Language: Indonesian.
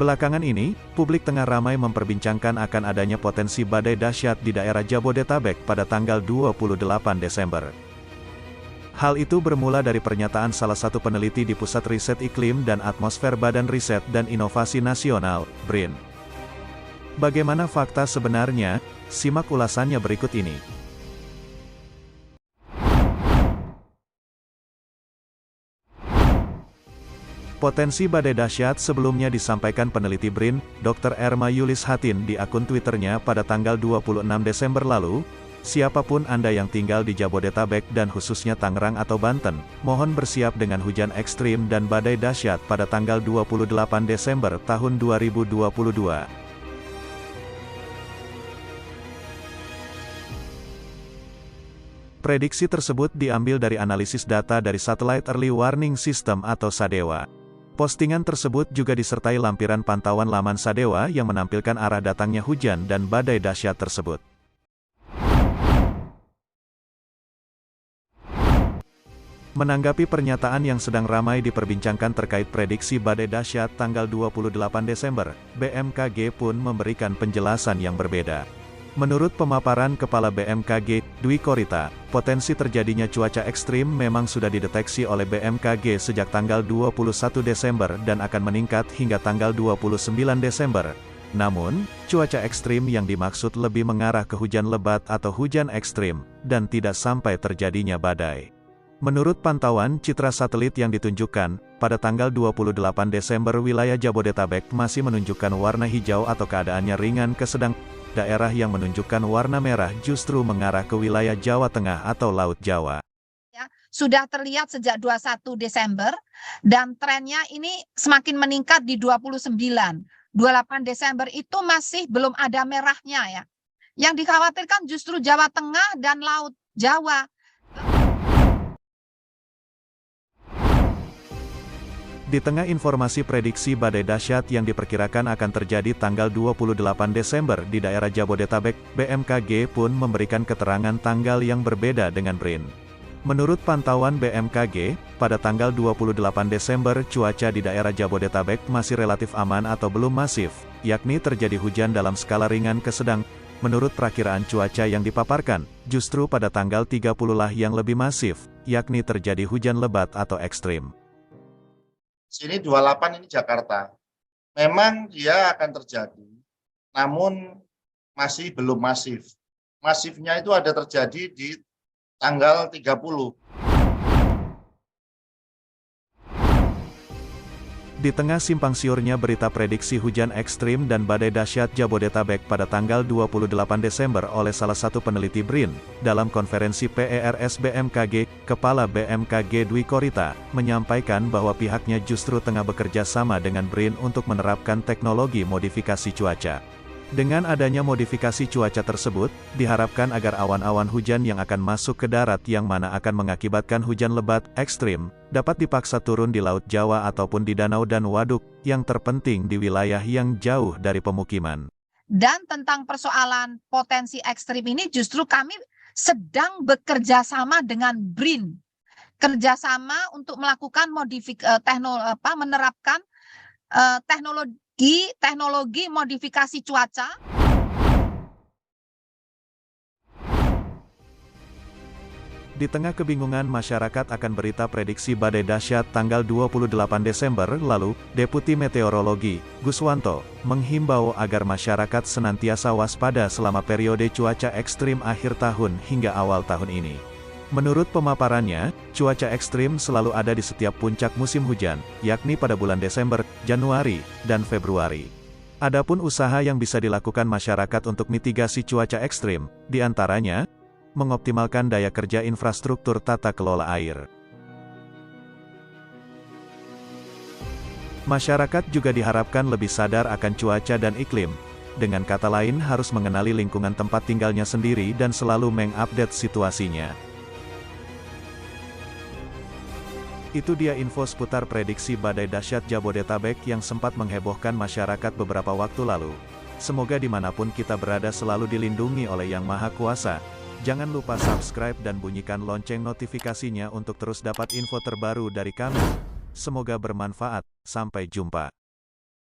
Belakangan ini, publik tengah ramai memperbincangkan akan adanya potensi badai dahsyat di daerah Jabodetabek pada tanggal 28 Desember. Hal itu bermula dari pernyataan salah satu peneliti di Pusat Riset Iklim dan Atmosfer Badan Riset dan Inovasi Nasional, BRIN. Bagaimana fakta sebenarnya? Simak ulasannya berikut ini. Potensi badai dahsyat sebelumnya disampaikan peneliti BRIN, Dr. Erma Yulis Hatin di akun Twitternya pada tanggal 26 Desember lalu. Siapapun Anda yang tinggal di Jabodetabek dan khususnya Tangerang atau Banten, mohon bersiap dengan hujan ekstrim dan badai dahsyat pada tanggal 28 Desember tahun 2022. Prediksi tersebut diambil dari analisis data dari Satellite Early Warning System atau SADEWA. Postingan tersebut juga disertai lampiran pantauan laman SADEWA yang menampilkan arah datangnya hujan dan badai dahsyat tersebut. Menanggapi pernyataan yang sedang ramai diperbincangkan terkait prediksi badai dahsyat tanggal 28 Desember, BMKG pun memberikan penjelasan yang berbeda. Menurut pemaparan Kepala BMKG, Dwi Korita, potensi terjadinya cuaca ekstrim memang sudah dideteksi oleh BMKG sejak tanggal 21 Desember dan akan meningkat hingga tanggal 29 Desember. Namun, cuaca ekstrim yang dimaksud lebih mengarah ke hujan lebat atau hujan ekstrim, dan tidak sampai terjadinya badai. Menurut pantauan citra satelit yang ditunjukkan, pada tanggal 28 Desember wilayah Jabodetabek masih menunjukkan warna hijau atau keadaannya ringan ke sedang. Daerah yang menunjukkan warna merah justru mengarah ke wilayah Jawa Tengah atau Laut Jawa. Sudah terlihat sejak 21 Desember, dan trennya ini semakin meningkat di 29. 28 Desember itu masih belum ada merahnya ya. Yang dikhawatirkan justru Jawa Tengah dan Laut Jawa. Di tengah informasi prediksi badai dahsyat yang diperkirakan akan terjadi tanggal 28 Desember di daerah Jabodetabek, BMKG pun memberikan keterangan tanggal yang berbeda dengan BRIN. Menurut pantauan BMKG, pada tanggal 28 Desember cuaca di daerah Jabodetabek masih relatif aman atau belum masif, yakni terjadi hujan dalam skala ringan ke sedang. Menurut perakiraan cuaca yang dipaparkan, justru pada tanggal 30 lah yang lebih masif, yakni terjadi hujan lebat atau ekstrim. Sini 28 ini Jakarta. Memang dia akan terjadi, namun masih belum masif. Masifnya itu ada terjadi di tanggal 30. Di tengah simpang siurnya berita prediksi hujan ekstrim dan badai dahsyat Jabodetabek pada tanggal 28 Desember oleh salah satu peneliti BRIN, dalam konferensi PERS BMKG, Kepala BMKG Dwi Korita, menyampaikan bahwa pihaknya justru tengah bekerja sama dengan BRIN untuk menerapkan teknologi modifikasi cuaca. Dengan adanya modifikasi cuaca tersebut, diharapkan agar awan-awan hujan yang akan masuk ke darat yang mana akan mengakibatkan hujan lebat, ekstrim, dapat dipaksa turun di Laut Jawa ataupun di danau dan waduk, yang terpenting di wilayah yang jauh dari pemukiman. Dan tentang persoalan potensi ekstrim ini justru kami sedang bekerja sama dengan BRIN. Kerjasama untuk melakukan menerapkan teknologi modifikasi cuaca. Di tengah kebingungan masyarakat akan berita prediksi badai dahsyat tanggal 28 Desember lalu, Deputi Meteorologi, Guswanto, menghimbau agar masyarakat senantiasa waspada selama periode cuaca ekstrim akhir tahun hingga awal tahun ini. Menurut pemaparannya, cuaca ekstrim selalu ada di setiap puncak musim hujan, yakni pada bulan Desember, Januari, dan Februari. Adapun usaha yang bisa dilakukan masyarakat untuk mitigasi cuaca ekstrim, diantaranya, mengoptimalkan daya kerja infrastruktur tata kelola air. Masyarakat juga diharapkan lebih sadar akan cuaca dan iklim, dengan kata lain harus mengenali lingkungan tempat tinggalnya sendiri dan selalu mengupdate situasinya. Itu dia info seputar prediksi badai dahsyat Jabodetabek yang sempat menghebohkan masyarakat beberapa waktu lalu. Semoga dimanapun kita berada selalu dilindungi oleh Yang Maha Kuasa. Jangan lupa subscribe dan bunyikan lonceng notifikasinya untuk terus dapat info terbaru dari kami. Semoga bermanfaat. Sampai jumpa.